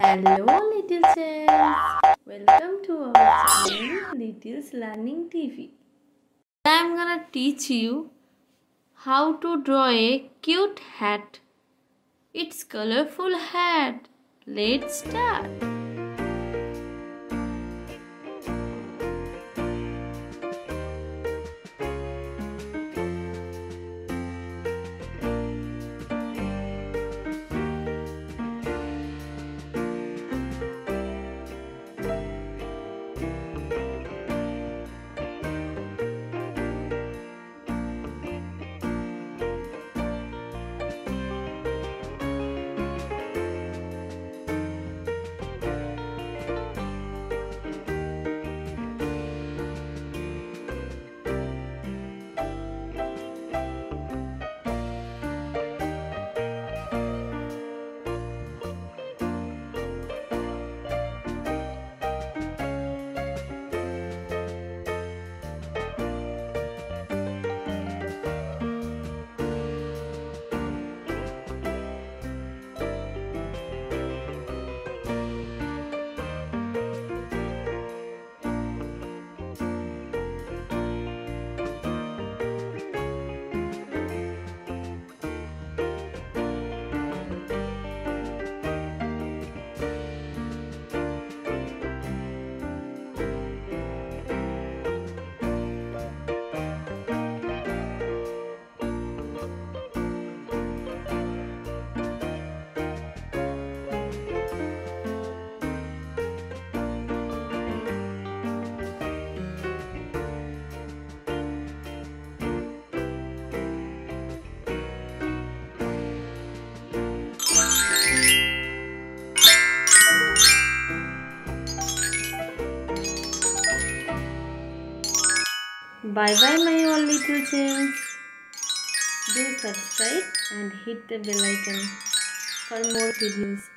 Hello little children, welcome to our channel Little's Learning TV. I am gonna teach you how to draw a cute hat. It's colorful hat. Let's start. Bye bye my all little children. Do subscribe and hit the bell icon for more videos.